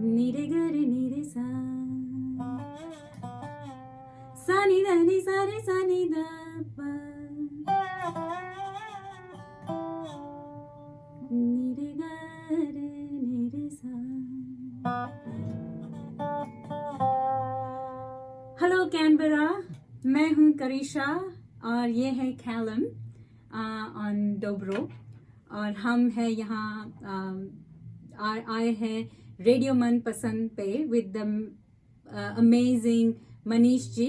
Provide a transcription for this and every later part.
निरे गरे निरे सा सानी दा नि सा रे सानी दा पा निरे गरे निरे सा। हेलो कैनबरा, मैं हूँ करिशा और ये है कैलम ऑन डोब्रो और हम हैं यहाँ आए हैं रेडियो मनपसंद पे with the amazing Manish ji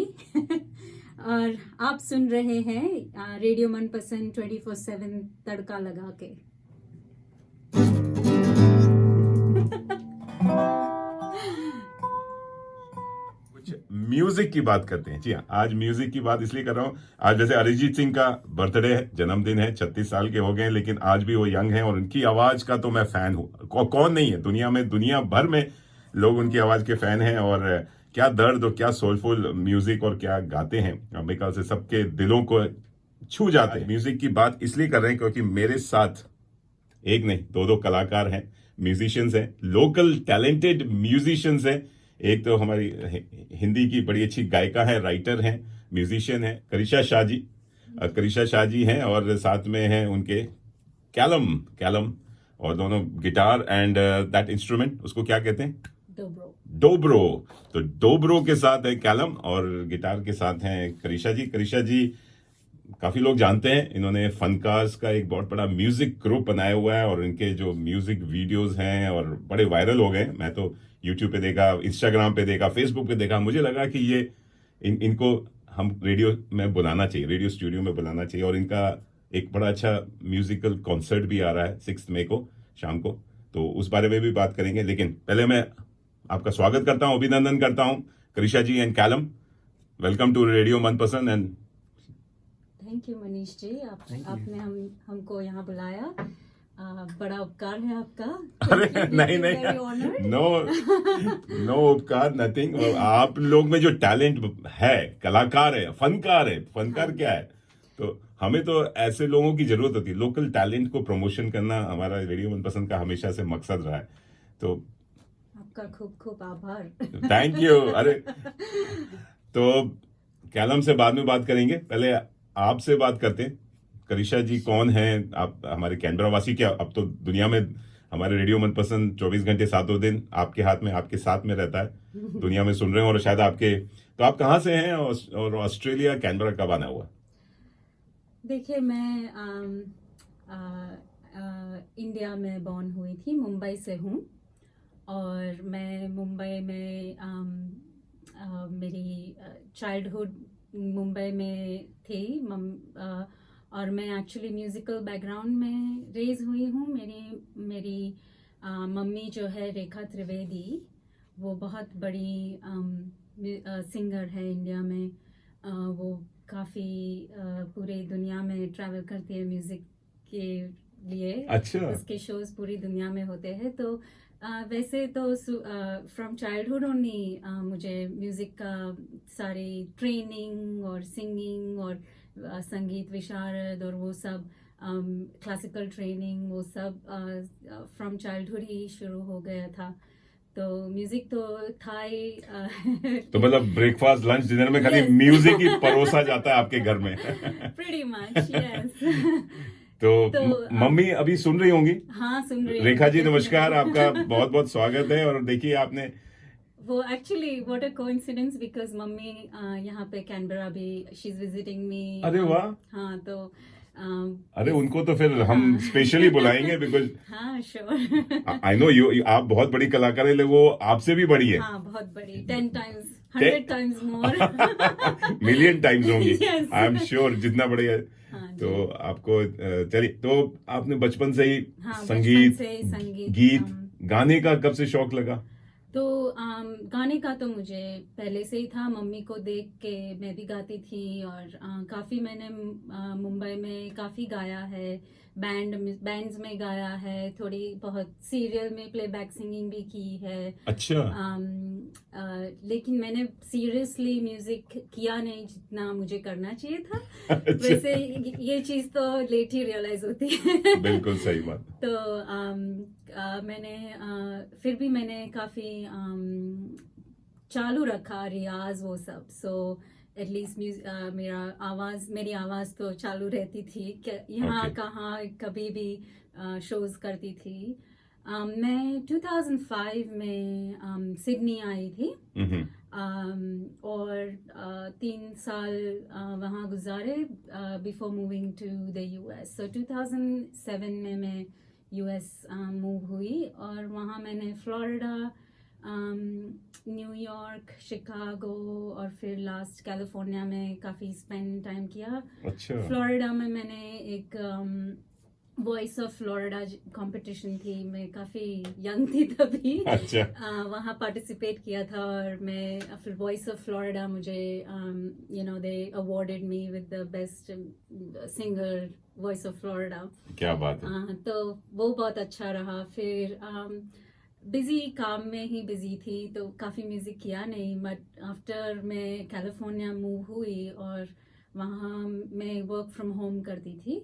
और आप सुन रहे हैं रेडियो मनपसंद 24/7 तड़का लगा के। म्यूजिक की बात करते हैं। जी हाँ, आज म्यूजिक की बात इसलिए कर रहा हूँ, आज जैसे अरिजीत सिंह का बर्थडे है, जन्मदिन है, 36 साल के हो गए हैं, लेकिन आज भी वो यंग हैं और उनकी आवाज का तो मैं फैन हूँ। कौन नहीं है दुनिया में, दुनिया भर में लोग उनकी आवाज के फैन हैं और क्या दर्द और क्या सोलफुल म्यूजिक और क्या गाते हैं, मेरे ख्याल से सबके दिलों को छू जाते हैं। म्यूजिक की बात इसलिए कर रहे हैं क्योंकि मेरे साथ एक नहीं दो कलाकार हैं, म्यूजिशियंस हैं, लोकल टैलेंटेड म्यूजिशियंस हैं। एक तो हमारी हिंदी की बड़ी अच्छी गायिका है, राइटर हैं, म्यूजिशियन है करिशा शाह जी। करिशा शाह जी हैं और साथ में हैं उनके कैलम और दोनों गिटार एंड दैट इंस्ट्रूमेंट, उसको क्या कहते हैं? डोब्रो। तो डोब्रो के साथ है कैलम और गिटार के साथ हैं करिशा जी। करिशा जी काफी लोग जानते हैं, इन्होंने फनकार्स का एक बहुत बड़ा म्यूजिक ग्रुप बनाया हुआ है और इनके जो म्यूजिक वीडियोस हैं और बड़े वायरल हो गए। मैं तो यूट्यूब पे देखा, इंस्टाग्राम पे देखा, फेसबुक पे देखा, मुझे लगा कि ये इनको हम रेडियो में बुलाना चाहिए, रेडियो स्टूडियो में बुलाना चाहिए। और इनका एक बड़ा अच्छा म्यूजिकल कॉन्सर्ट भी आ रहा है 6 मई को शाम को, तो उस बारे में भी बात करेंगे। लेकिन पहले मैं आपका स्वागत करता हूं, अभिनंदन करता हूं Karisha ji and Callum. Welcome to radio Manpasand and thank you Manish ji, आपने हमको यहाँ बुलाया, बड़ा उपकार है आपका। अरे नहीं, नो उपकार, नथिंग। आप लोग में जो टैलेंट है, कलाकार है, फनकार क्या है, तो हमें तो ऐसे लोगों की जरूरत होती है। लोकल टैलेंट को प्रमोशन करना हमारा रेडियो मनपसंद का हमेशा से मकसद रहा है। तो आपका खूब खूब आभार। Thank you. अरे तो कैलम से बाद में बात करेंगे, पहले आपसे बात करते हैं। करिशा जी कौन हैं? आप हमारे कैनबरा वासी, क्या अब तो दुनिया में हमारे रेडियो मनपसंद 24 घंटे 7 दिन आपके हाथ में, आपके साथ में रहता है, दुनिया में सुन रहे हैं। और शायद आपके, तो आप कहाँ से हैं और ऑस्ट्रेलिया कैनबरा कब आना हुआ? देखिए, मैं इंडिया में बॉर्न हुई थी, मुंबई से हूँ और मैं मुंबई में मेरी चाइल्डहुड मुंबई में थी। और मैं एक्चुअली म्यूज़िकल बैकग्राउंड में रेज हुई हूँ। मेरी मम्मी जो है रेखा त्रिवेदी, वो बहुत बड़ी सिंगर है इंडिया में। वो काफ़ी पूरे दुनिया में ट्रैवल करती है म्यूज़िक के लिए। अच्छा। उसके शोज़ पूरी दुनिया में होते हैं। तो वैसे तो फ्रॉम चाइल्डहुड ओनली मुझे म्यूज़िक का सारी ट्रेनिंग और सिंगिंग और संगीत विशारद और वो सब क्लासिकल ट्रेनिंग, वो सब फ्रॉम चाइल्डहुड ही शुरू हो गया था। तो म्यूजिक तो था ही। तो मतलब ब्रेकफास्ट, लंच, डिनर में खाली म्यूजिक ही परोसा जाता है आपके घर में? Pretty much, yes. तो मम्मी अभी सुन रही होंगी? हाँ, सुन रही। रेखा जी नमस्कार, आपका बहुत बहुत स्वागत है। और देखिए आपने वो actually what a coincidence, because mummy यहाँ पे कैनबरा भी शी इज विजिटिंग मी। अरे वाह। हाँ, तो अरे उनको तो फिर हम स्पेशली बुलाएंगे बिकॉज हाँ, श्योर। आई नो यू, आप बहुत बड़ी कलाकार है, वो आपसे भी बड़ी है। हाँ, बहुत बड़ी, 10 times 100 times मोर, मिलियन टाइम्स होंगी। Yes. आई एम श्योर जितना बड़ी है। हाँ, तो आपको चलिए, तो आपने बचपन से ही हाँ, संगीत, बचपन से संगीत, गीत गाने का कब से शौक लगा? तो गाने का तो मुझे पहले से ही था। मम्मी को देख के मैं भी गाती थी और काफ़ी मैंने मुंबई में काफ़ी गाया है, बैंड्स में गाया है, थोड़ी बहुत सीरियल में प्लेबैक सिंगिंग भी की है। अच्छा। लेकिन मैंने सीरियसली म्यूजिक किया नहीं जितना मुझे करना चाहिए था। अच्छा। वैसे ये चीज़ तो लेट ही रियलाइज होती है। बिल्कुल सही बात। तो मैंने फिर भी मैंने काफ़ी चालू रखा रियाज वो सब, सो एटलीस्ट मेरी आवाज़ तो चालू रहती थी कि यहाँ Okay. कहाँ कभी भी शोज करती थी। मैं 2005 में सिडनी आई थी, और 3 साल वहाँ गुजारे before moving to the US. So 2007 में मैं यूएस मूव हुई, और वहाँ मैंने फ्लोरिडा, न्यूयॉर्क, शिकागो और फिर लास्ट कैलिफोर्निया में काफ़ी स्पेंड टाइम किया। अच्छा। फ्लोरिडा में मैंने एक वॉइस ऑफ फ्लोरिडा कंपटीशन थी, मैं काफ़ी यंग थी तभी। अच्छा। वहाँ पार्टिसिपेट किया था, और मैं फिर वॉइस ऑफ फ्लोरिडा मुझे they awarded me with the best singer voice of Florida. क्या बात है। तो वो बहुत अच्छा रहा। फिर बिजी काम में ही बिजी थी, तो काफ़ी म्यूज़िक किया नहीं, बट आफ्टर मैं कैलिफोर्निया मूव हुई और वहाँ मैं वर्क फ्रॉम होम करती थी।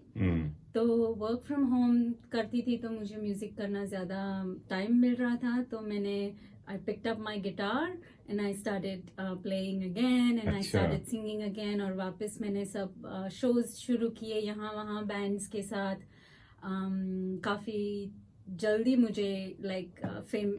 तो वर्क फ्रॉम होम करती थी तो मुझे म्यूज़िक करना ज़्यादा टाइम मिल रहा था, तो मैंने I picked up my guitar and I started playing again and I started singing again, और वापस मैंने सब शोज शुरू किए यहाँ वहाँ बैंड्स के साथ। काफ़ी जल्दी मुझे फेम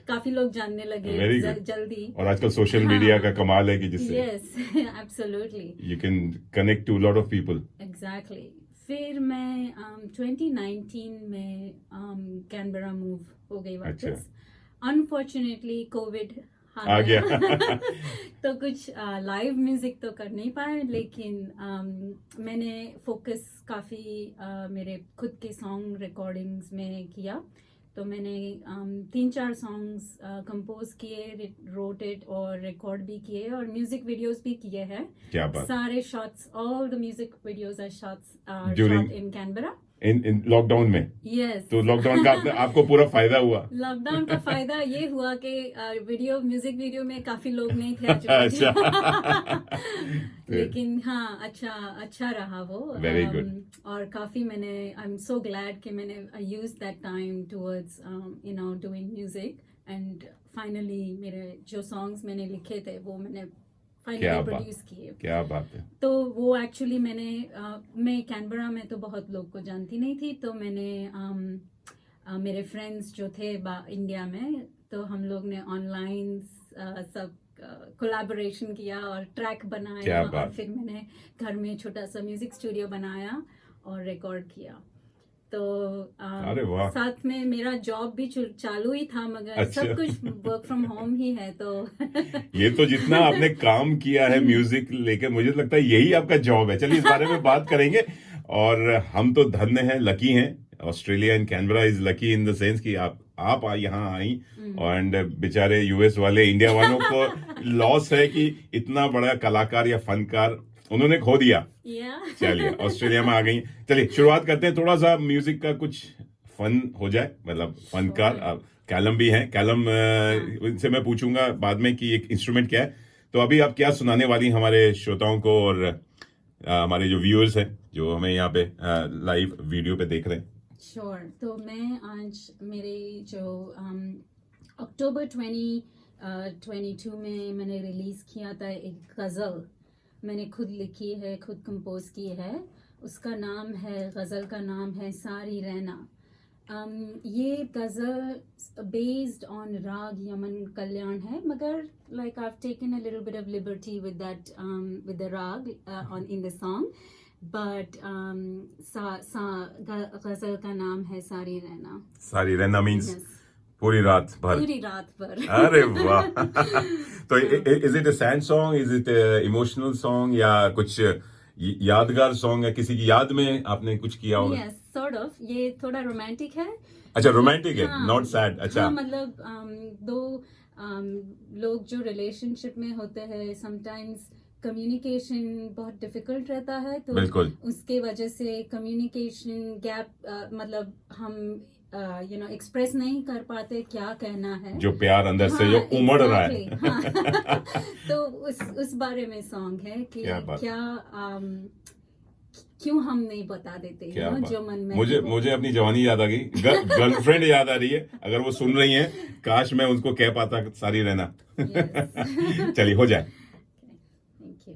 काफी लोग जानने लगे जल्दी। और आजकल सोशल मीडिया का कमाल है कि जिससे yes absolutely you can connect to lot of people. Exactly. फिर मैं 2019 में कैनबरा मूव हो गई वापस। अनफॉर्चुनेटली कोविड आ गया तो कुछ लाइव म्यूजिक तो कर नहीं पाए, लेकिन मैंने फोकस काफ़ी मेरे खुद के सॉन्ग रिकॉर्डिंग्स में किया। तो मैंने 3-4 सॉन्ग्स कंपोज किए, रोटेड और रिकॉर्ड भी किए, और म्यूजिक वीडियोस भी किए हैं। क्या बात। सारे shots, all the music videos are shots During- in Canberra in lockdown में। यस तो लॉकडाउन का आपको पूरा फायदा हुआ। लॉकडाउन का फायदा ये हुआ कि म्यूजिक वीडियो में काफी लोग नहीं थे अच्छा। लेकिन हाँ अच्छा रहा वो। Very good. और काफी मैंने आई एम सो ग्लैड कि मैंने use that time towards doing music, and finally मेरे जो सॉन्ग्स मैंने लिखे थे वो मैंने फाइनली प्रोड्यूस किए। क्या बात है। तो वो एक्चुअली मैं कैनबरा में तो बहुत लोग को जानती नहीं थी, तो मैंने मेरे फ्रेंड्स जो थे इंडिया में, तो हम लोग ने ऑनलाइन सब कोलैबोरेशन किया और ट्रैक बनाया, और फिर मैंने घर में छोटा सा म्यूजिक स्टूडियो बनाया और रिकॉर्ड किया। तो अरे वाह। साथ में मेरा जॉब भी चालू ही था, मगर सब कुछ वर्क फ्रॉम होम ही है। तो ये तो जितना आपने काम किया है म्यूजिक लेकर, मुझे लगता है यही आपका जॉब है। चलिए इस बारे में बात करेंगे। और हम तो धन्य हैं, लकी हैं। Australia and Canberra is lucky in the sense कि आप यहाँ आई, एंड बेचारे यूएस वाले, इंडिया वालों को लॉस है कि इतना बड़ा कलाकार या फनकार उन्होंने खो दिया। चलिए ऑस्ट्रेलिया में आ गई। चलिए शुरुआत करते हैं, थोड़ा सा म्यूजिक का कुछ फन हो जाए, मतलब फनकार। कैलम भी हैं। कैलम इनसे मैं पूछूंगा बाद में कि एक इंस्ट्रूमेंट क्या है। तो अभी आप क्या सुनाने वाली हमारे श्रोताओं को और हमारे जो व्यूअर्स हैं जो हमें यहाँ पे लाइव वीडियो पे देख रहे हैं? श्योर। तो मैं आज मेरे जो अक्टूबर 2022 में मैंने रिलीज किया था एक गज़ल, मैंने खुद लिखी है, खुद कंपोज की है। उसका नाम है, गज़ल का नाम है सारी रहना। ये गज़ल बेस्ड ऑन राग यमन कल्याण है, मगर like I have taken a little bit of liberty with that with the raag on in the song, but ghazal का नाम है सारी रहना। सारी रहना मीन्स पूरी रात भर। अरे वाह। तो is it a sad song, is it emotional song, या कुछ यादगार सॉन्ग है, किसी की याद में आपने कुछ किया होगा? Yes, sort of. ये थोड़ा रोमांटिक है। अच्छा, रोमांटिक है, नॉट सैड। अच्छा। हाँ, मतलब दो लोग जो रिलेशनशिप में होते हैं, समटाइम्स कम्युनिकेशन बहुत डिफिकल्ट रहता है, तो बिल्कुल उसके वजह से कम्युनिकेशन गैप, मतलब हम एक्सप्रेस नहीं कर पाते क्या कहना है, जो प्यार अंदर से जो उमड़ रहा है। तो उस बारे में सॉन्ग है कि क्या क्यों हम नहीं बता देते क्या बात। जो मन में मुझे अपनी जवानी याद आ गई, गर्लफ्रेंड याद आ रही है। अगर वो सुन रही हैं, काश मैं उनको कह पाता सारी रहना। चलिए हो जाए। Thank you.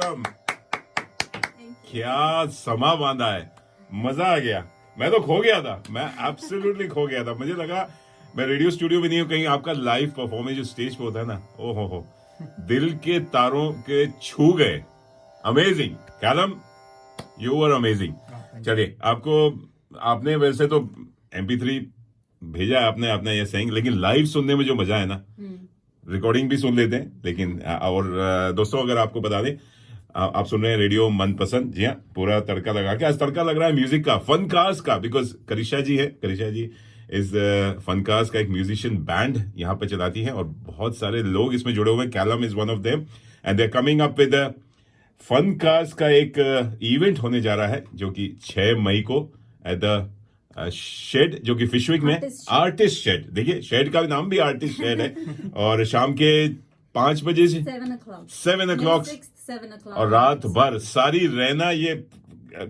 कसम, क्या समा बांधा है, मजा आ गया। मैं तो खो गया था, मैं एब्सोल्युटली खो गया था। मुझे लगा मैं रेडियो स्टूडियो में नहीं हूँ, कहीं आपका लाइव परफॉर्मेंस जो स्टेज पे होता है ना, ओ हो, दिल के तारों के छू गए। Amazing Callum, you are amazing. चलिए, आपने वैसे तो MP3 भेजा है आपने अपना ये सैंग, लेकिन लाइव सुनने में जो मजा है ना, रिकॉर्डिंग भी सुन लेते हैं, लेकिन और दोस्तों अगर आपको बता दें, आप सुन रहे हैं रेडियो मनपसंद। जी हाँ, पूरा तड़का लगा के आज तड़का लग रहा है म्यूजिक का, फनकार्स का, बिकॉज करिशा जी इस फनकार्स का एक म्यूजिशियन बैंड यहाँ पे चलाती है और बहुत सारे लोग इसमें जुड़े हुए हैं। Callum is one of them and they are coming up with Funkaars का एक इवेंट होने जा रहा है, जो कि 6 मई को एट द शेड, जो कि फिशविक में, आर्टिस्ट शेड। देखिए, शेड का नाम भी आर्टिस्ट शेड है। और शाम के 5 बजे से 7 o'clock और रात भर सारी रहना ये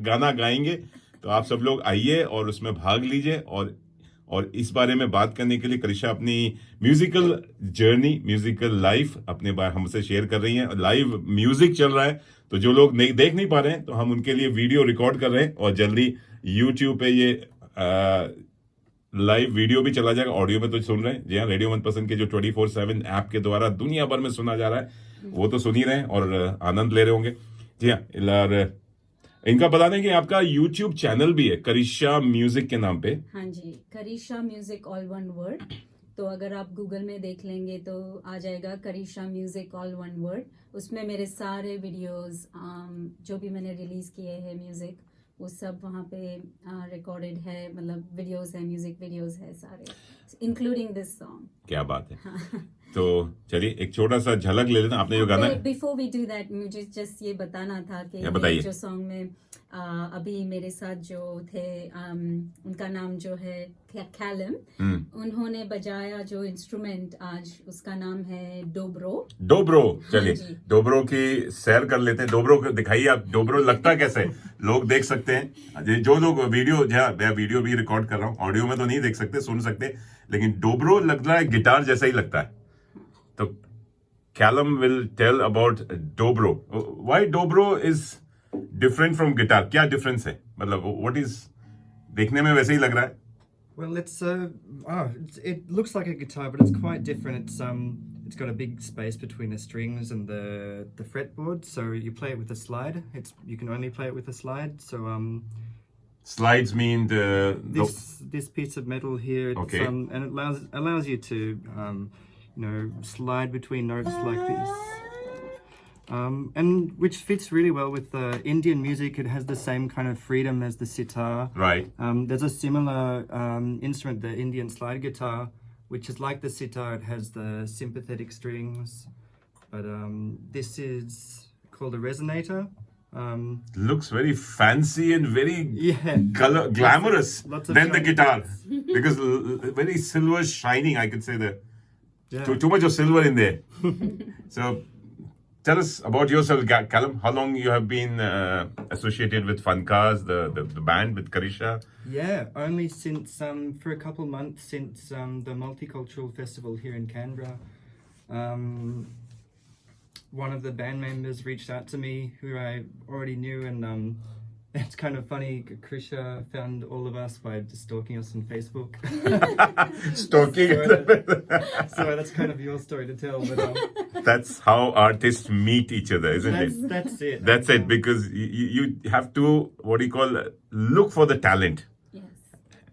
गाना गाएंगे। तो आप सब लोग आइए और उसमें भाग लीजिए। और इस बारे में बात करने के लिए करिशा अपनी म्यूजिकल जर्नी, म्यूजिकल लाइफ अपने हमसे शेयर कर रही हैं। लाइव म्यूजिक चल रहा है, तो जो लोग देख नहीं पा रहे हैं, तो हम उनके लिए वीडियो रिकॉर्ड कर रहे हैं और जल्दी यूट्यूब पे ये लाइव वीडियो भी चला जाएगा। ऑडियो में तो सुन रहे हैं, जी हाँ, रेडियो मनपसंद के जो 24/7 ऐप के द्वारा दुनिया भर में सुना जा रहा है, वो तो सुन ही रहे हैं और आनंद ले रहे होंगे। जी हाँ, इनका बता दें कि आपका यूट्यूब चैनल भी है करिशा म्यूजिक के नाम पे। हाँ जी, करिशा म्यूजिक ऑल वन वर्ड। तो अगर आप गूगल में देख लेंगे तो आ जाएगा करिशा म्यूजिक ऑल वन वर्ड। उसमें मेरे सारे वीडियोस जो भी मैंने रिलीज किए हैं म्यूजिक, वो सब वहाँ पे रिकॉर्डेड है, मतलब वीडियोस है, म्यूजिक वीडियोस है सारे, इंक्लूडिंग दिस सॉन्ग। क्या बात है। हाँ। तो चलिए एक छोटा सा झलक ले लेना, आपने जो गाना। बिफोर वी डू दैट, मुझे जस्ट ये बताना था कि जो सॉन्ग में अभी मेरे साथ जो थे, उनका नाम जो है कैलम, उन्होंने बजाया जो इंस्ट्रूमेंट आज, उसका नाम है डोब्रो। चलिए डोब्रो की सैर कर लेते हैं। डोब्रो को दिखाइए आप, डोब्रो लगता कैसे, लोग देख सकते हैं। जो लोग वीडियो, मैं वीडियो भी रिकॉर्ड कर रहा हूँ, ऑडियो में तो नहीं देख सकते, सुन सकते, लेकिन डोब्रो लग रहा है गिटार जैसा ही लगता है। तो Callum will tell about Dobro. Why Dobro is different from guitar? क्या difference है? मतलब what is, देखने में वैसे ही लग रहा है। Well, it looks like a guitar, but it's quite different. It's got a big space between the strings and the fretboard, so you play it with a slide. You can only play it with a slide. So slides mean this piece of metal here. Okay. And it allows you to slide between notes like this, and which fits really well with the Indian music. It has the same kind of freedom as the sitar. Right. There's a similar instrument, the Indian slide guitar, which is like the sitar. It has the sympathetic strings, but this is called a resonator. Looks very fancy and very glamorous than the guitar, because very silver shining. I could say that. Yeah. Too much of silver in there. So tell us about yourself, Callum. How long you have been associated with Funkaars, the band, with Karisha? Yeah, only since for a couple months since the Multicultural festival here in Canberra. One of the band members reached out to me, who I already knew, and it's kind of funny. Karisha found all of us by just stalking us on Facebook. Stalking. So that's kind of your story to tell. But that's how artists meet each other, isn't it? That's it. That's it, because you have to, what do you call, look for the talent. Yes.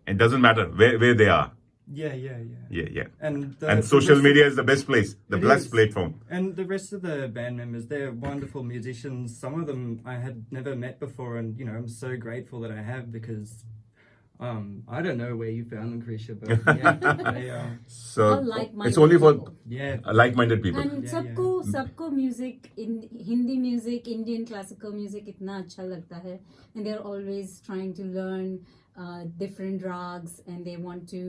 It doesn't matter where they are. Yeah. And social media is the best place, the best platform. And the rest of the band members, they're wonderful musicians. Some of them I had never met before, and I'm so grateful that I have, because I don't know where you found them, Karisha, but yeah, so it's only for like-minded people. And सबको music, Hindi music, Indian classical music इतना अच्छा लगता है, and they're always trying to learn different rags, and they want to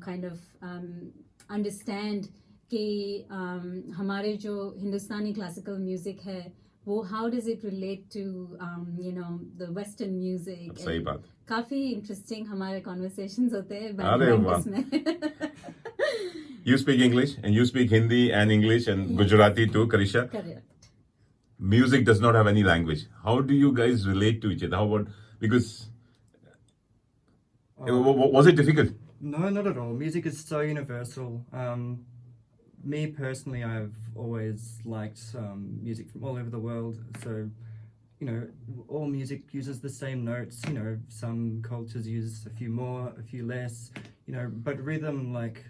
kind of understand कि हमारे जो हिंदुस्तानी classical music है, वो how does it relate to the western music. सही बात। काफी इंटरेस्टिंग हमारे कॉन्वर्सेशंस होते हैं बैंड में। You speak English and you speak Hindi and English and Gujarati too, Karisha. Correct. music does not have any language. How do you guys relate to each other? How about, because was it difficult? No, not at all. Music is so universal. Me personally, I've always liked music from all over the world. So, you know, all music uses the same notes. You know, some cultures use a few more, a few less. You know, but rhythm, like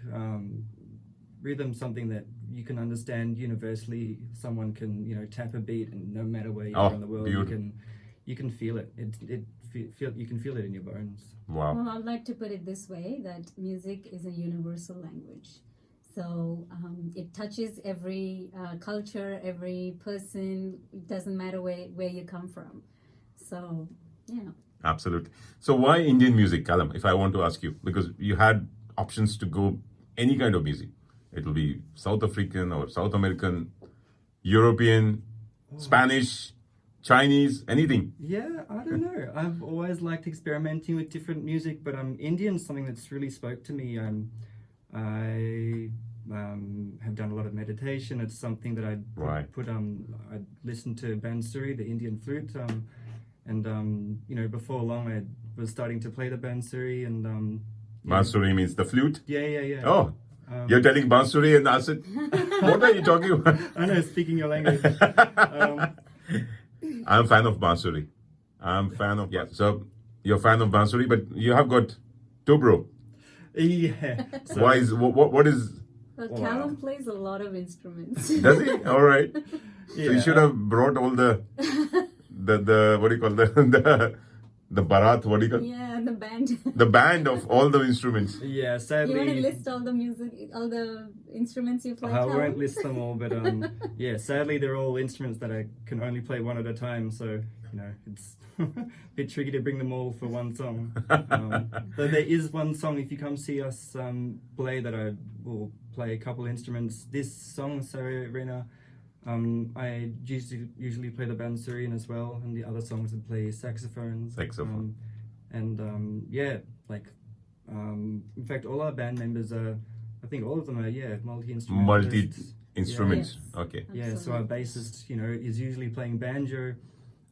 rhythm, something that you can understand universally. Someone can, you know, tap a beat, and no matter where you are in the world, you can feel it. You can feel it in your bones. Wow. Well, I'd like to put it this way, that music is a universal language. So it touches every culture, every person. It doesn't matter where you come from. So, yeah. Absolutely. So why Indian music, Callum, if I want to ask you? Because you had options to go any kind of music. It will be South African or South American, European, Spanish, Chinese, anything. Yeah, I don't know. I've always liked experimenting with different music, but Indian is something that's really spoke to me. I have done a lot of meditation. It's something that I listened to Bansuri, the Indian flute, and you know, before long I was starting to play the Bansuri, and Bansuri means the flute? Yeah. Oh, you're telling Bansuri and Acid? What are you talking about? I know, speaking your language. I'm a fan of Bansuri. So you're a fan of Bansuri, but you have got Dobro. Yeah. So, Why is what is? Well, Callum plays a lot of instruments. Does he? All right. yeah, So you should have brought all the what do you call the barat? What do you call? Yeah, the band. The band of all the instruments. Yeah, You sadly. want to list all the music, all the instruments you play? I Callum? won't list them all, but yeah, sadly they're all instruments that I can only play one at a time. So, you know, it's a bit tricky to bring them all for one song. Though there is one song, if you come see us play, that I will play a couple instruments. This song, Sarina, I usually play the bansuri as well, and the other songs I play saxophones. Yeah, like in fact, all our band members are, I think all of them are, multi-instrumentalists. Multi-instruments. Yes. Okay. Yeah, so our bassist, you know, is usually playing banjo.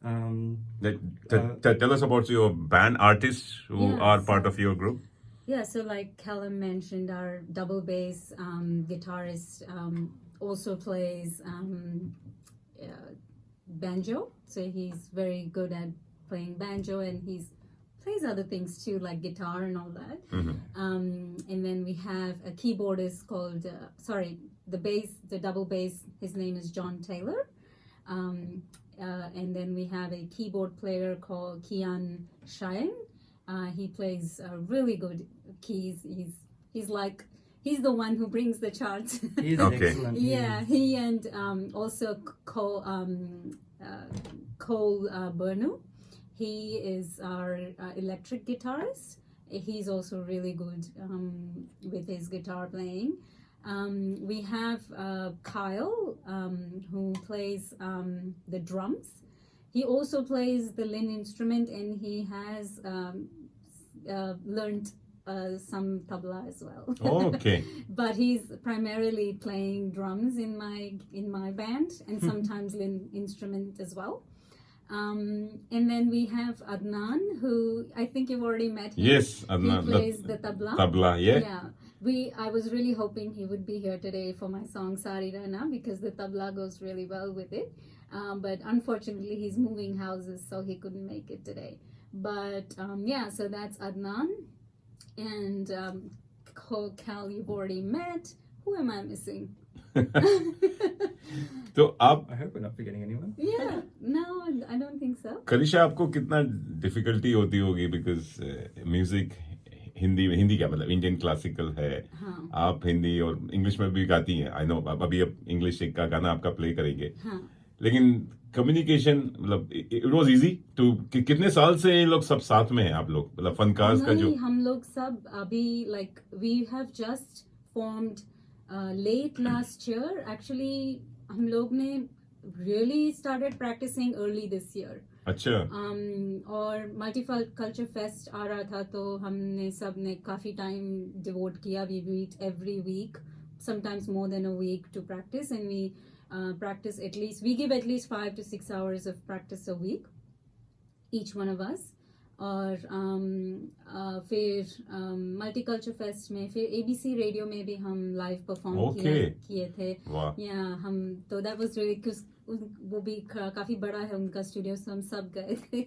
Tell us about your band artists who are part of your group. Yeah, so like Callum mentioned, our double bass guitarist also plays banjo. So he's very good at playing banjo, and he's plays other things too, like guitar and all that. And then we have a keyboardist called, the double bass, his name is John Taylor. And then we have a keyboard player called Kian Shayan. He plays really good keys. He's the one who brings the charts. He's Okay. excellent. Yeah, he and also Cole Bernu. He is our electric guitarist. He's also really good with his guitar playing. We have Kyle, who plays the drums. He also plays the Lin instrument, and he has learned some tabla as well. Okay. But he's primarily playing drums in my band, and sometimes Lin instrument as well. And then we have Adnan, who I think you've already met him. Yes, Adnan. He plays the tabla. Tabla, yeah. Yeah. I was really hoping he would be here today for my song Sari Rana, because the tabla goes really well with it. But unfortunately, he's moving houses, so he couldn't make it today. But so that's Adnan. And Cal, you've already met. Who am I missing? तो आप I hope we're not forgetting anyone. Yeah, no, I don't think so. करिशा, आपको कितना difficulty होती होगी, because music Hindi क्या मतलब Indian classical है. आप हिंदी और इंग्लिश में भी गाती हैं. आई नो अभी अब इंग्लिश का गाना आपका प्ले करेंगे. लेकिन कम्युनिकेशन मतलब इट वाज इजी टू. कितने साल से ये लोग सब साथ में हैं आप लोग, मतलब फनकार्स का जो हम लोग सब अभी like we have just formed late last year. Actually हम लोग ने really started practicing early this year. अच्छा. और Multicultural Fest आ रहा था, तो हमने सब ने काफी टाइम डिवोट किया. We meet every week, sometimes more than a week, to practice, and we practice at least, we give at least 5 to 6 hours of practice a week, each one of us. और फिर multiculture fest में, फिर ABC radio में भी हम live perform किए थे। या हम तो दैट वाज रियली, वो भी काफी बड़ा है उनका स्टूडियो, तो हम सब गए थे।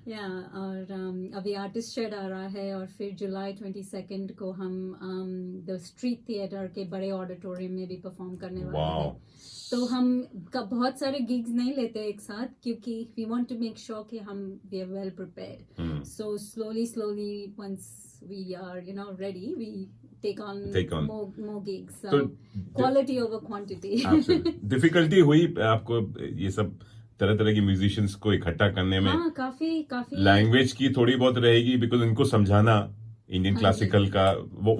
या और अभी आर्टिस्ट शेड आ रहा है, और फिर जुलाई 22 को हम द स्ट्रीट थिएटर के बड़े ऑडिटोरियम में भी परफॉर्म करने वाले हैं। तो हम बहुत सारे गिग्स नहीं लेते एक साथ, क्योंकि we want to make sure कि हम we are well prepared. So slowly once we are ready, we take on more gigs. So quality over quantity. Difficulty हुई आपको ये सब तरह की म्यूजिशियंस को इकट्ठा करने में? हाँ, काफी लैंग्वेज की थोड़ी बहुत रहेगी, बिकॉज उनको समझाना इंडियन क्लासिकल का,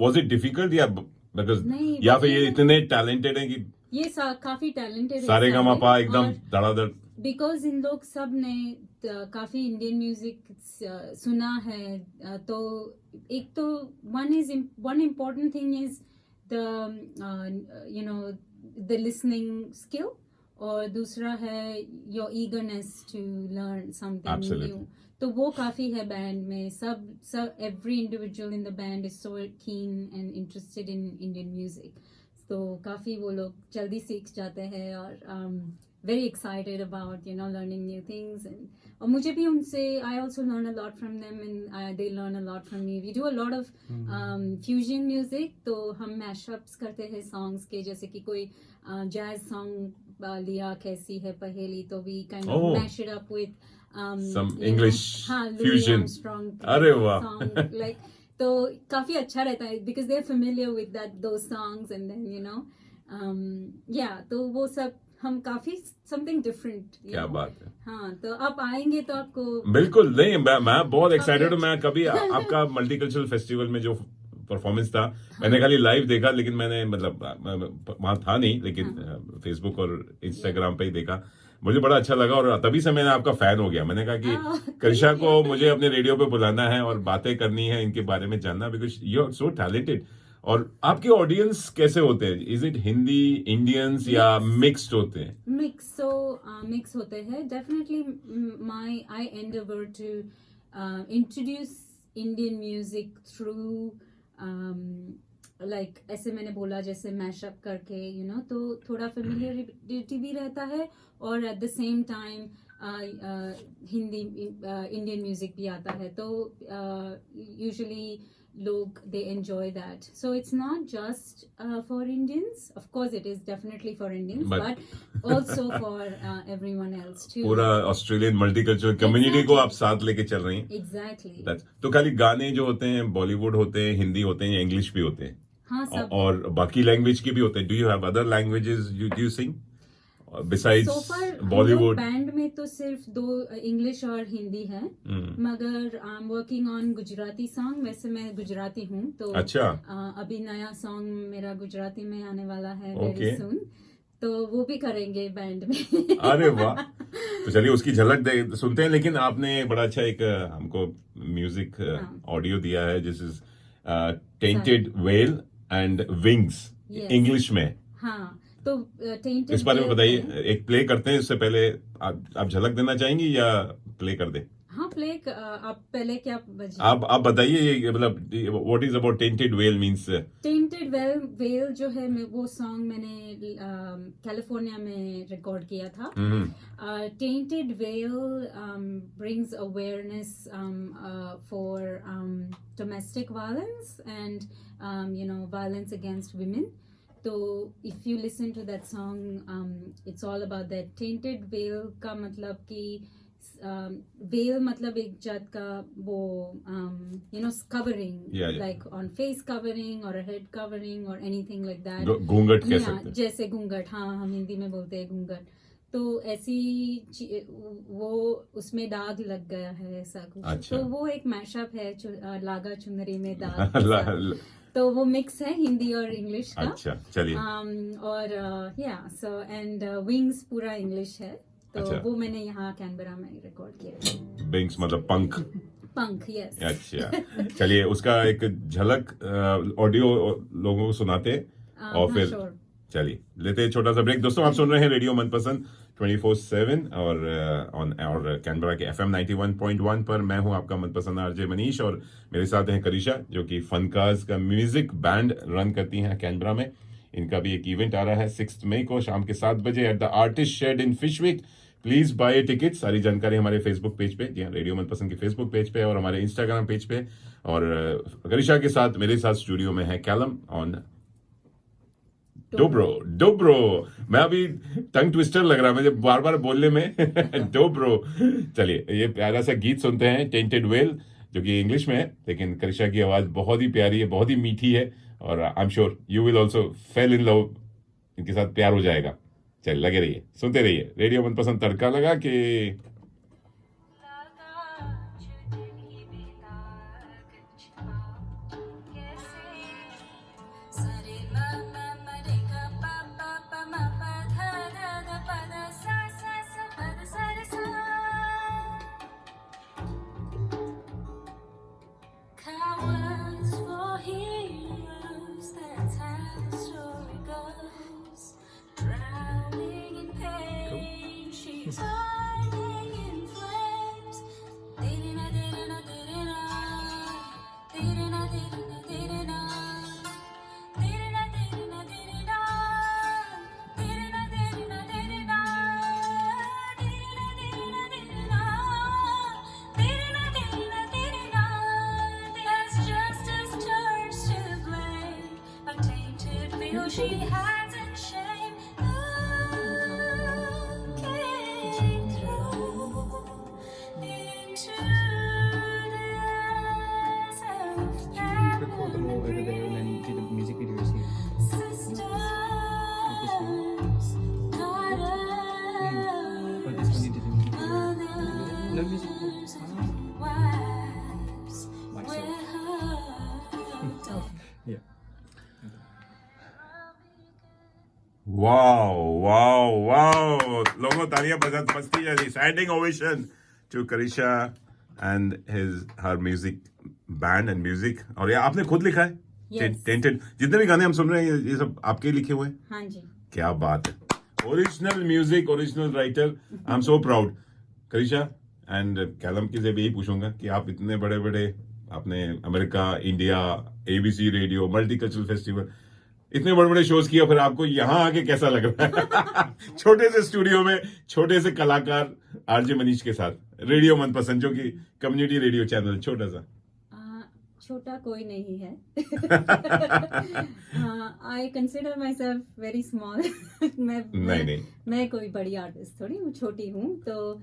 वाज इट डिफिकल्ट या बिकॉज या फिर ये इतने टैलेंटेड हैं कि ये काफी टैलेंटेड सारे गमापा एकदम धड़ाधड़, बिकॉज इन लोग सब ने काफी इंडियन म्यूजिक सुना है। तो एक तो one important thing is the listening skill, और दूसरा है your eagerness to learn something new. तो वो काफी है बैंड में, सब every individual in the band is so keen and interested in Indian music. तो काफी वो लोग जल्दी सीख जाते हैं, और very excited about learning new things, and मुझे भी उनसे I also learn a lot from them, and they learn a lot from me. We do a lot of fusion music, तो हम mashups करते हैं songs के, जैसे कि कोई jazz song लिया कैसी है पहेली, तो we kind of mash it up with some English fusion. अरे वाह, like तो काफी अच्छा रहता है, because they're familiar with those songs, and then तो वो सब हम काफी समथिंग डिफरेंट। क्या बात है। हाँ, तो आप आएंगे तो आपको बिल्कुल। नहीं, मैं बहुत एक्साइटेड हूँ। मैं कभी आपका मल्टीकल्चरल फेस्टिवल में जो परफॉर्मेंस था, मैंने खाली लाइव देखा, लेकिन मैंने मतलब वहां था नहीं, लेकिन फेसबुक और इंस्टाग्राम पे ही देखा। मुझे बड़ा अच्छा लगा, और तभी से मैंने आपका फैन हो गया। मैंने कहा कि करिशा को मुझे अपने रेडियो पे बुलाना है और बातें करनी है, इनके बारे में जानना, because you are so talented. और आपके ऑडियंस कैसे होते हैं? इज इट हिंदी इंडियंस या मिक्स्ड होते हैं? मिक्स होते हैं definitely. I endeavour to introduce Indian music through like, ऐसे मैंने बोला जैसे मैशअप करके तो थोड़ा फेमिलियरिटी भी रहता है, और at the same time Hindi Indian music भी आता है। तो यूजुअली लोग they enjoy that, so it's not just for Indians, of course it is definitely for Indians, but also for everyone else too. पूरा ऑस्ट्रेलियन मल्टीकल्चरल कम्युनिटी को आप साथ लेके चल रही हैं। Exactly. तो खाली गाने जो होते हैं बॉलीवुड होते हैं, हिंदी होते हैं, या इंग्लिश भी होते हैं? हाँ, सब। और बाकी लैंग्वेज के भी होते हैं? Do you have other languages you sing besides Bollywood? Band में तो सिर्फ 2 इंग्लिश और हिंदी है, मगर I am working on Gujarati song. वैसे मैं गुजराती हूँ, तो अच्छा, अभी नया सॉन्ग मेरा गुजराती में आने वाला है वेरी सून, तो वो भी करेंगे बैंड में। अरे वाह, तो चलिए उसकी झलक सुनते हैं। लेकिन आपने बड़ा अच्छा एक हमको म्यूजिक ऑडियो दिया है, जिस is tented well and wings, English में। हाँ, तो टेंटेड, इस बारे में बताइए। एक प्ले करते हैं, इससे पहले आप झलक देना चाहेंगे या प्ले कर दे? हाँ, प्ले आप पहले क्या बजिए? आप बताइए, ये मतलब what is about tented well means? Tented well जो है, वो सॉन्ग मैंने कैलिफोर्निया में रिकॉर्ड किया था। Tainted veil brings awareness for domestic violence and violence against women. तो if you listen to that song, it's all about that. Tainted veil का मतलब कि वेल मतलब एक जात का वो covering, like on face covering और हेड कवरिंग और एनीथिंग लाइक दैट। घूंघट कह सकते हैं, जैसे घूंघट। हाँ, हम हिंदी में बोलते हैं घूंघट। तो ऐसी वो उसमें दाग लग गया है, ऐसा कुछ। अच्छा। तो वो एक मैशअप है, लागा चुनरी में दाग। तो वो मिक्स है हिंदी और इंग्लिश का। अच्छा, चलिए। और सो एंड विंग्स पूरा इंग्लिश है, तो अच्छा। वो मैंने यहाँ कैनबरा में रिकॉर्ड किया। विंग्स मतलब पंख? पंख, यस। अच्छा, चलिए उसका एक झलक ऑडियो लोगों को सुनाते, और फिर चलिए लेते हैं छोटा सा ब्रेक। दोस्तों आप सुन रहे हैं रेडियो मनपसंद 24/7 और कैनबरा के FM 91.1 पर। मैं हूं आपका मनपसंद आरजे मनीष और मेरे साथ हैं करिशा जो कि फनकार्स का म्यूजिक बैंड रन करती हैं कैनबरा में। इनका भी एक इवेंट आ रहा है 6 मई को शाम के 7 बजे at the artist shed in Fishwick. Please buy ticket. सारी जानकारी हमारे फेसबुक पेज पे, जी हाँ, रेडियो मनपसंद के फेसबुक पेज पे और हमारे इंस्टाग्राम पेज पे। और करिशा के साथ मेरे साथ स्टूडियो में है कैलम ऑन डोब्रो। मैं अभी टंग ट्विस्टर लग रहा है मुझे बार बार बोलने में। डोब्रो। चलिए ये प्यारा सा गीत सुनते हैं, टेंटेड वेल, जो कि इंग्लिश में है, लेकिन करिशा की आवाज बहुत ही प्यारी है, बहुत ही मीठी है और I am sure you will also fail in love. इनके साथ प्यार हो जाएगा। चलिए लगे रहिए, सुनते रहिए। रेडियो मनपसंद तड़का लगा के she hides in shame, looking through into the eyes of Should we record them all over there and then do the music videos here? sisters caught But this one you did in music video. No music video. wives Myself. Yeah. Wow लोगों तालियां बजती जा रही। Standing ovation to Karisha and her music band and music. और ये आपने खुद लिखा है? Yes. टेंटेड जितने भी गाने हम सुन रहे हैं ये सब आपके लिखे हुए हैं? हाँ जी। क्या बात है, original music, original writer. I am so proud Karisha. And Callum की से भी यही पूछूंगा कि आप इतने बड़े बड़े, आपने America, India, ABC radio, multicultural festival, इतने बड़े बड़े शोज किया, फिर आपको यहाँ आके कैसा लग रहा है? छोटे से स्टूडियो में छोटे से कलाकार आरजे मनीष के साथ रेडियो मनपसंद, जो कि कम्युनिटी रेडियो चैनल छोटा सा। छोटा कोई नहीं है। I consider my self very small. मैं कोई बड़ी आर्टिस्ट थोड़ी हूँ, छोटी हूँ। तो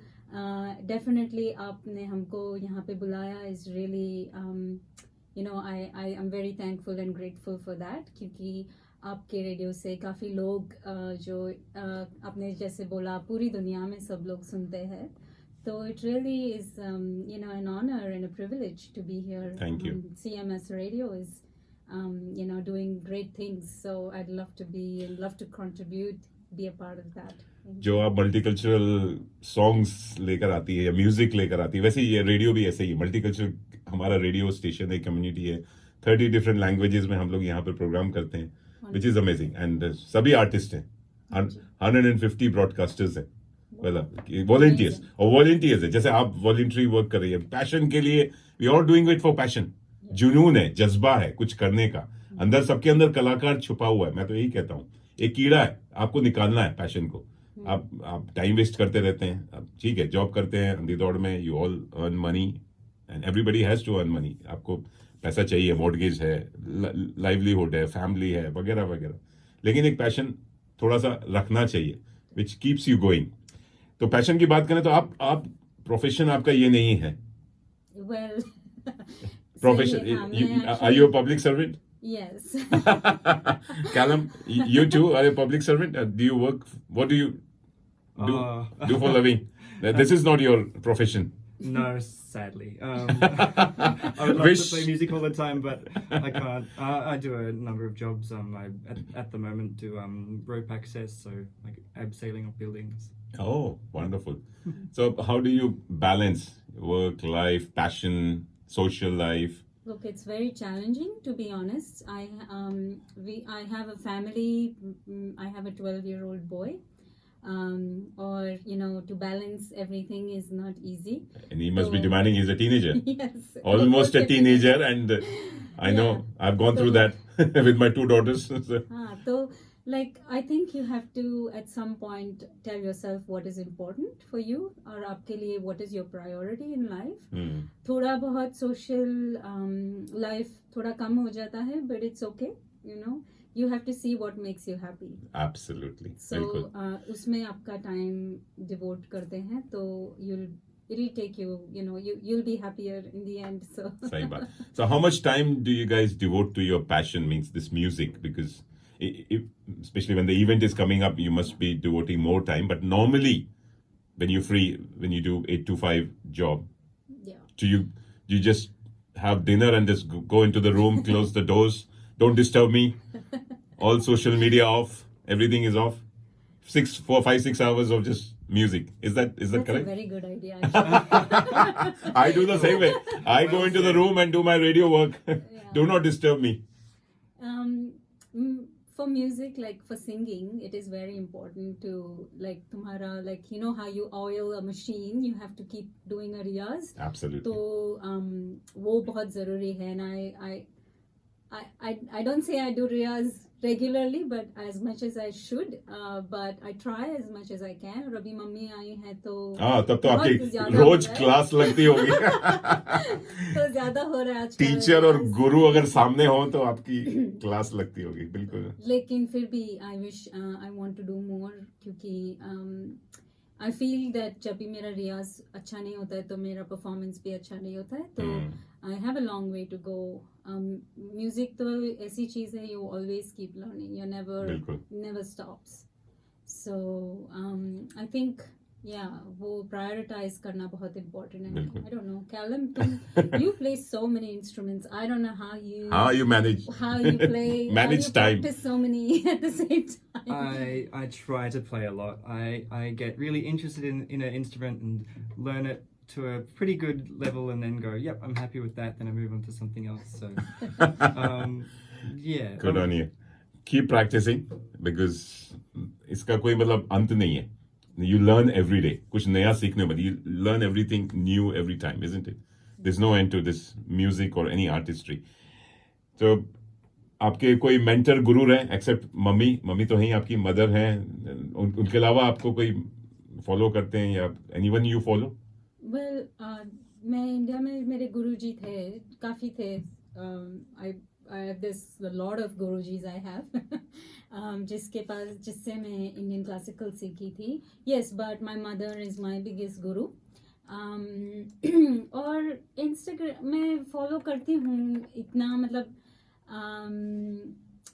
डेफिनेटली आपने हमको यहाँ पे बुलाया is really I am very thankful and grateful for that, क्योंकि आपके रेडियो से काफ़ी लोग जो आपने जैसे बोला पूरी दुनिया में सब लोग सुनते हैं। So it really is, an honor and a privilege to be here. Thank you. CMS Radio is, doing great things. So I'd love to contribute, be a part of that. जो आप मल्टीकल्चरल सॉन्ग्स लेकर आती है या music लेकर आती है, वैसे ये रेडियो भी ऐसे ही मल्टीकल्चरल। हमारा रेडियो स्टेशन है, कम्युनिटी है, 30 डिफरेंट लैंग्वेजेस में हम लोग यहाँ पर प्रोग्राम करते हैं, विच इज अमेजिंग। एंड सभी आर्टिस्ट हैं, 150 ब्रॉडकास्टर्स हैं, वॉलंटियर्स और वॉलंटियर्स है। जैसे आप वॉलंटरी वर्क कर रही है पैशन के लिए, we are doing it for passion. जुनून है, जज्बा है कुछ करने का, अंदर सबके अंदर कलाकार छुपा हुआ है। मैं तो यही कहता हूँ, एक कीड़ा है, आपको निकालना है पैशन को। आप टाइम वेस्ट करते रहते हैं। अब ठीक है, जॉब करते हैं अंधी दौड़ में, you all earn money and everybody has to earn money. आपको पैसा चाहिए, मॉर्गेज है, लाइवलीहुड है, फैमिली है, वगैरह वगैरह, लेकिन एक पैशन थोड़ा सा रखना चाहिए विच कीप्स यू गोइंग। तो पैशन की बात करें तो आप प्रोफेशन आपका ये नहीं है। Well, profession, are you a public servant? Yes. Callum, you too are a public servant? Do you work? What do you do for a living? This is not your profession. No, sadly. I would love to play music all the time, but I can't. I do a number of jobs. At the moment do rope access, so like abseiling of buildings. Oh, wonderful. So how do you balance work life, passion, social life? Look, it's very challenging, to be honest. I have a family. I have a 12-year-old boy. Or to balance everything is not easy. And he must be So- demanding. He's a teenager. Yes. Almost a teenager, and I know Yeah. I've gone through that with my 2 daughters. So, So, I think you have to at some point tell yourself what is important for you, or आपके लिए what is your priority in life. थोड़ा बहुत social life थोड़ा कम हो जाता है, but it's okay. You have to see what makes you happy. absolutely. So बिल्कुल. उसमें आपका time devote करते हैं, तो it'll take you, you'll be happier in the end. So सही बात. So how much time do you guys devote to your passion, means this music? Because especially when the event is coming up, you must be devoting more time. But normally, when you're free, when you do 8 to 5 job, yeah. do you just have dinner and just go into the room, close the doors, don't disturb me, all social media off, everything is off, 4, 5, 6 hours of just music? Is that That's correct? a very good idea. Actually. I do the same way. I go into the room and do my radio work. Do not disturb me. For music, for singing, it is very important to तुम्हारा how you oil a machine, you have to keep doing a riyaz. Absolutely. तो वो बहुत ज़रूरी है. And I don't say I do riyaz regularly, but as much as I should, but I try as much as I can. और अभी mummy आई है तो तब तो बहुत आपकी ज़्यादा रोज हो रहा है. क्लास लगती होगी. तो ज़्यादा हो रहा है आजकल. टीचर और गुरु अगर सामने हो तो आपकी क्लास लगती होगी. बिल्कुल. लेकिन फिर भी I wish I want to do more, क्योंकि I feel that जब भी मेरा रियाज अच्छा नहीं होता है तो मेरा परफॉर्मेंस भी अच्छा नहीं होता है. तो I have a long way to go. Music तो ऐसी चीज है, you always keep learning. You never stops. So I think वो prioritize करना बहुत important है. I don't know, Callum, you play so many instruments. I don't know how you manage play, manage how you time. practice so many at the same time. I try to play a lot. I get really interested in an instrument and learn it to a pretty good level, and then go, yep, I'm happy with that. Then I move on to something else. So yeah. Good on you. Keep practicing, because इसका कोई मतलब अंत नहीं है. You learn every day. कुछ नया सीखने में, you learn everything new every time, isn't it? There's no end to this music or any artistry. So आपके कोई मेंटर गुरु रहे एक्सेप्ट मम्मी तो हैं, आपकी मदर हैं, उनके अलावा आपको कोई फॉलो करते हैं या एनीवन यू फॉलो? Well, मैं इंडिया में मेरे गुरुजी थे, काफ़ी थे. I have a lot of gurujis I have. जिससे मैं इंडियन क्लासिकल सीखी थी. Yes, but my mother is my biggest guru. और इंस्टाग्राम मैं फॉलो करती हूँ इतना, मतलब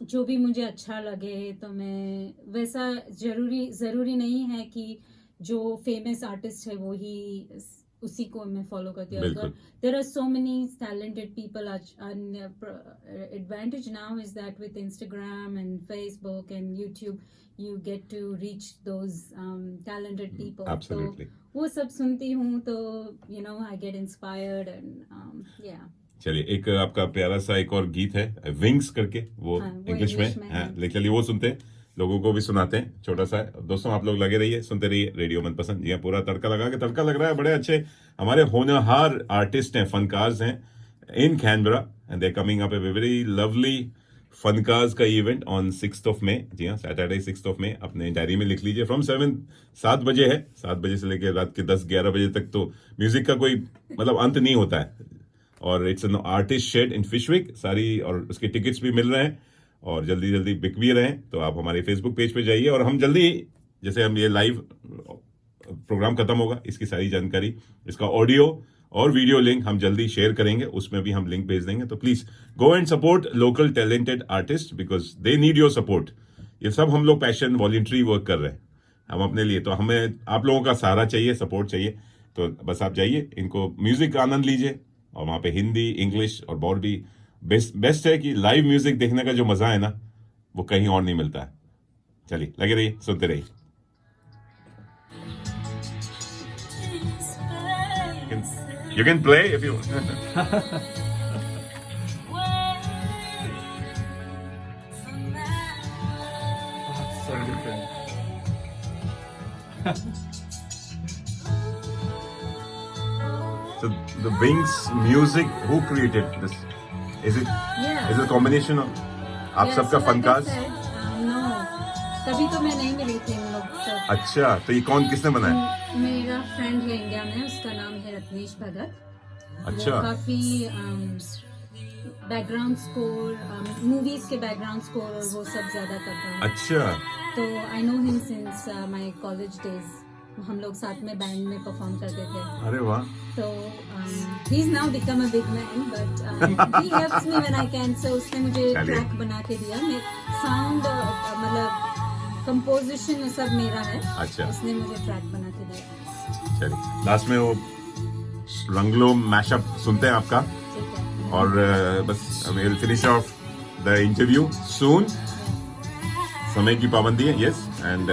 जो भी मुझे अच्छा लगे तो मैं वैसा ज़रूरी नहीं है कि जो फेमस आर्टिस्ट है वो ही उसी को मैं फॉलो करती हूँ. There are so many talented people. Advantage now is that with Instagram and Facebook and YouTube, you get to reach those talented people. Absolutely. तो वो सब सुनती हूँ तो I get inspired and yeah. चलिए, एक आपका प्यारा सा एक और गीत है विंग्स करके, वो इंग्लिश में है, लेकिन चलिए वो सुनते हैं, लोगों को भी सुनाते हैं. छोटा सा है. दोस्तों, आप लोग लगे रहिए, सुनते रहिए रेडियो मनपसंद. जी पूरा तड़का लगा के तड़का लग रहा है. बड़े अच्छे हमारे होनहार आर्टिस्ट हैं, फनकार्स हैं in Canberra, and they coming up a very lovely Funkaars का event on 6th of May. जी हाँ, सैटरडे 6th of May. अपने डायरी में लिख लीजिए. फ्रॉम 7 बजे है, 7 बजे से लेकर रात के 10-11 बजे तक. तो म्यूजिक का कोई मतलब अंत नहीं होता है. और it's an artist shed in फिशविक. सारी और उसके टिकट्स भी मिल रहे हैं और जल्दी बिक भी रहे हैं. तो आप हमारे फेसबुक पेज पे जाइए, और हम जल्दी, जैसे हम ये लाइव प्रोग्राम खत्म होगा, इसकी सारी जानकारी, इसका ऑडियो और वीडियो लिंक हम जल्दी शेयर करेंगे. उसमें भी हम लिंक भेज देंगे. तो please go and support local talented artist, because they need your support. ये सब हम लोग पैशन वॉलंटरी वर्क कर रहे हैं हम अपने लिए. तो हमें आप लोगों का सहारा चाहिए, सपोर्ट चाहिए. तो बस आप जाइए, इनको म्यूजिक का आनंद लीजिए. और वहाँ पे हिंदी, इंग्लिश और और भी बेस्ट है कि लाइव म्यूजिक देखने का जो मजा है ना, वो कहीं और नहीं मिलता है. चलिए, लगे रहिए, सुनते रहिए. You can play if you want. So the Wings music, who created this? Is it Yeah. a combination of आप Yeah, सबका so like I फनकार्स? said, no, तभी तो मैं नहीं मिली थी उन लोग से। अच्छा, तो ये कौन किसने बनाया? मेरा फ्रेंड है इंडिया में, उसका नाम है रत्नेश भगत। अच्छा। वो काफी बैकग्राउंड स्कोर, मूवीज के बैकग्राउंड स्कोर और वो सब ज्यादा करता है। अच्छा, तो I know him since my college days. हम लोग साथ में बैंड में परफॉर्म करते थे। अरे वाह। तो he is now become a big man, but he helps me when I can. So उसने मुझे चलिए। ट्रैक बना के दिया। मैं साउंड मतलब कंपोजिशन सब मेरा है। अच्छा। उसने मुझे ट्रैक बना के दिया। चलिए, लास्ट में वो रंगलो मैशअप सुनते हैं आपका, ठीक है। और बस we'll finish off the interview soon. समय की पाबंदी है, yes, and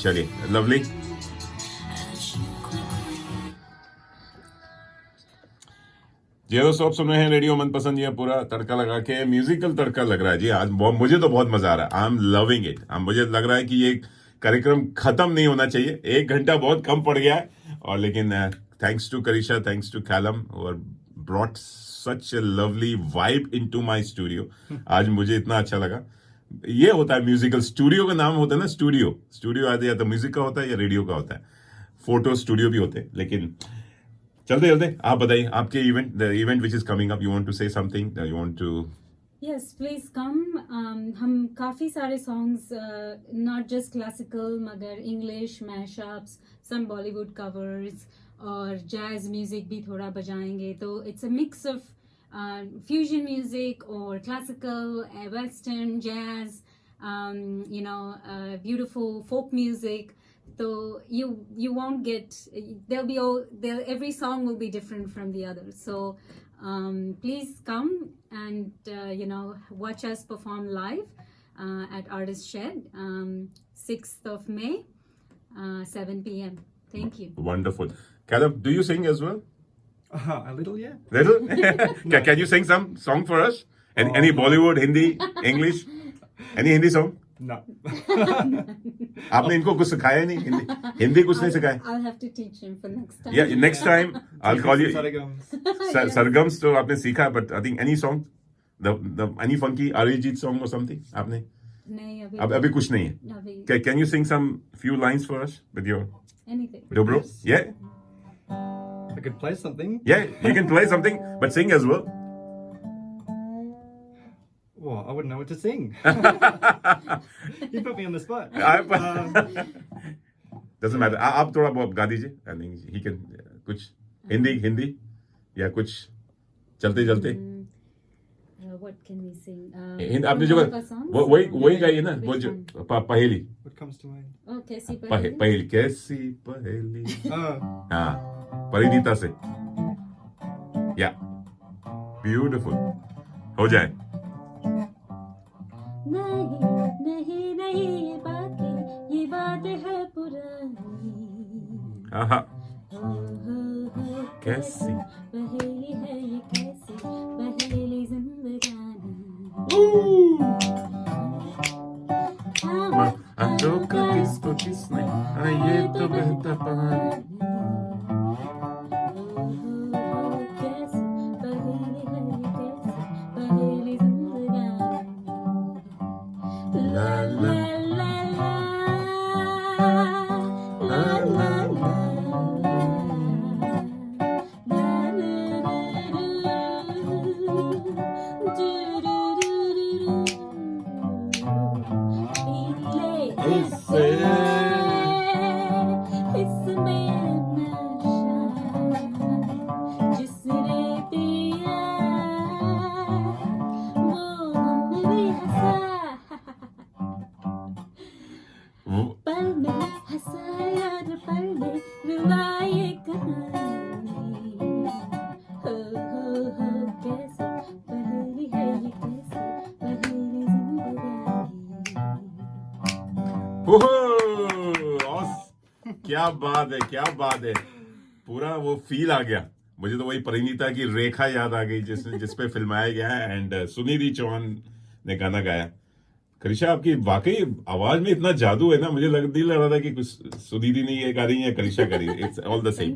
चलिए, lovely. जी दोस्तों, आप सुन रहे हैं रेडियो मनपसंद। ये पूरा तड़का लगा के म्यूजिकल तड़का लग रहा है जी आज। मुझे तो बहुत मजा आ रहा है। I am loving it. मुझे लग रहा है कि ये कार्यक्रम खत्म नहीं होना चाहिए। 1 घंटा बहुत कम पड़ गया है, और लेकिन thanks to Karisha, thanks to Callum, और brought such a lovely vibe into my studio. आज मुझे इतना अच्छा लगा। ये होता है म्यूजिकल स्टूडियो का नाम होता है ना, स्टूडियो आज या तो म्यूजिक का होता है या रेडियो का होता है। फोटो स्टूडियो भी होते हैं। लेकिन चलते आप बताइए आपके event, the event which is coming up, you want to say something, you want to? Yes, please come. हम काफ़ी सारे songs, not just classical, मगर English mashups, some Bollywood covers और jazz music भी थोड़ा बजाएंगे। तो it's a mix of fusion music or classical, western, jazz, beautiful folk music. So you won't get, every song will be different from the other. So please come and watch us perform live at Artist Shed, 6th of May, 7 p.m. Thank you. Wonderful. Callum, do you sing as well? A little, yeah. Little? Can you sing some song for us? Any Bollywood, Hindi, English? Any Hindi song? No. आपने इनको कुछ सिखाया नहीं? हिंदी कुछ नहीं सिखाया? I'll have to teach him for next time. Yeah, next time I'll call you. Sargams. सरगम्स तो आपने सीखा, but I think any song, the any funky Arijit song or something आपने? नहीं, अभी कुछ नहीं है. अभी Can you sing some few lines for us with your anything. Dobro? Yeah, I could play something. yeah. You can play something, but sing as well. Well, I wouldn't know what to sing. You put me on the spot. Doesn't matter. आप थोड़ा बहुत गा दीजिए. I think he can कुछ हिंदी या कुछ चलते. What can we sing? आपने जो वही गाइए ना, वो जो पहेली. What comes to mind? Oh, कैसी पहेली, कैसी पहेली. Oh, हाँ, परिणीता से. Yeah, beautiful. हो जाए. नहीं ये बात है पुरानी। हाँ, कैसी कैसी पहेली है ये, कैसी पहेली जिंदगानी। आंखों का किसको किसने, ये तो बहता पानी. कैसी पहेली है ये, कैसी पहेली जिंदगानी। ला ला ला ला ला ला क्या बात है. पूरा वो फील आ गया. मुझे तो वही परिणीता की रेखा याद आ गई जिस पे फिल्माया गया है, एंड सुनिधि चौहान ने गाना गाया. करिशा, आपकी वाकई आवाज में इतना जादू है ना, मुझे नहीं लग रहा था कि कुछ सुदीदी नहीं है गा रही है, करिशा गा रही है. It's all the same.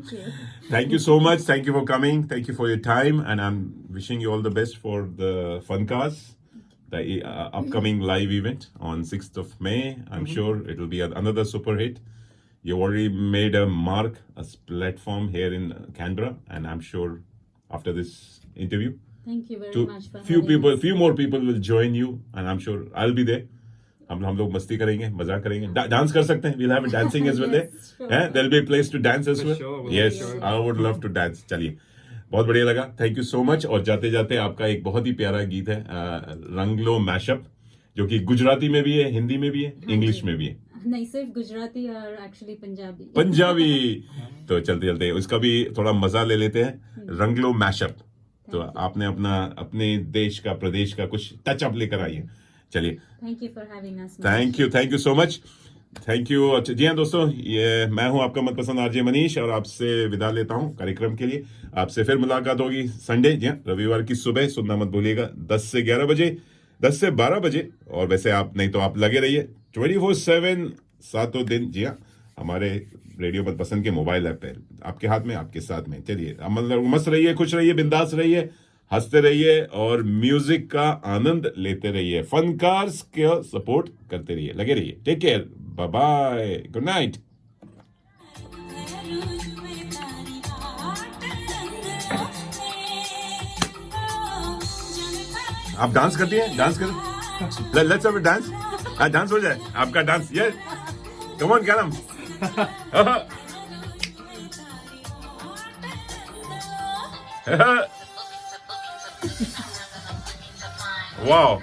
Thank you so much. Thank you for coming. Thank you for your time. And I'm wishing you all the best for the Funkaars, the upcoming live event on 6th of May. I'm sure it will be another super hit. You already made a mark, a platform here in Canberra. And I'm sure after this interview, Thank you very much for few more people will join you. And I'm sure I'll be there. हम लोग मस्ती करेंगे, मजाक करेंगे, dance कर सकते हैं. We'll have a dancing as well there. There'll be a place to dance as well. Yes, I would love to dance. चलिए, बहुत बढ़िया लगा. Thank you so much. और जाते जाते आपका एक बहुत ही प्यारा गीत है, रंगलो मैशअप, जो कि गुजराती में भी है, हिंदी में भी है, इंग्लिश में भी है. नहीं, सिर्फ गुजराती और एक्चुअली पंजाबी. तो चलते चलते उसका भी थोड़ा मजा ले लेते हैं. रंगलो मैशअप. तो आपने अपने देश का, प्रदेश का कुछ टचअप लेकर आइए. चलिए, thank you for having us. Thank you so much. Thank you. अच्छा जी हाँ दोस्तों, ये मैं हूं आपका मनपसंद आरजे मनीष और आपसे विदा लेता हूं कार्यक्रम के लिए. आपसे फिर मुलाकात होगी संडे, जी हाँ, रविवार की सुबह. सुनना मत भूलिएगा 10 से 11 बजे, 10 से 12 बजे. और वैसे आप नहीं तो आप लगे रहिए 24/7 सातों दिन, जी हाँ, हमारे रेडियो मनपसंद के मोबाइल ऐप पे, आपके हाथ में, आपके साथ में. चलिए, मतलब मस्त रहिए, खुश रहिए, बिंदास रहिए, हंसते रहिए और म्यूजिक का आनंद लेते रहिए. फनकार्स के सपोर्ट करते रहिए, लगे रहिए. Take care, bye bye, good night. आप डांस करती हैं? डांस कर, let's have a dance. Dance हो जाए आपका डांस. ये come on Callum. Wow.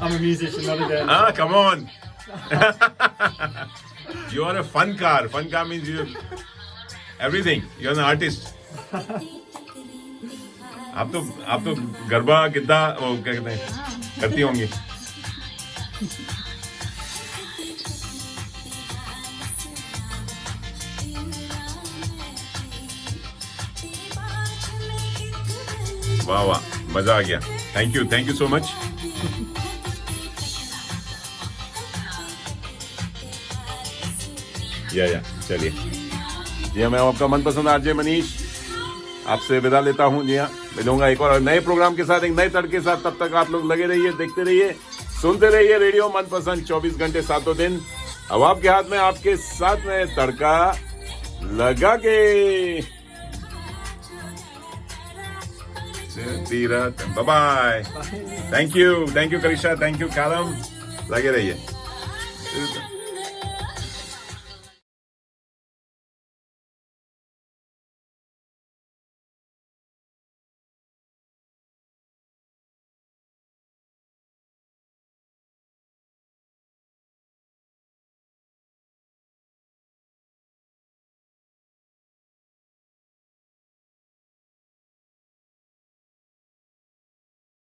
I'm a musician, not a dancer. Come on. You are a funcar. Funcar means you everything. You're an artist. आप तो गरबा गिद्दा वो क्या कहते हैं करती होंगी. वाह वाह, मजा आ गया. Thank you so much. या चलिए, जी हाँ, मैं आपका मनपसंद आरजे मनीष आपसे विदा लेता हूँ. जी हाँ, मिलूंगा एक और नए प्रोग्राम के साथ, एक नए तड़के के साथ. तब तक आप लोग लगे रहिए, देखते रहिए, सुनते रहिए रेडियो मनपसंद 24 घंटे सातों दिन. अब आपके हाथ में, आपके साथ में तड़का लगा के. Bye bye. Thank you Karisha, thank you Callum. लगे रहिए.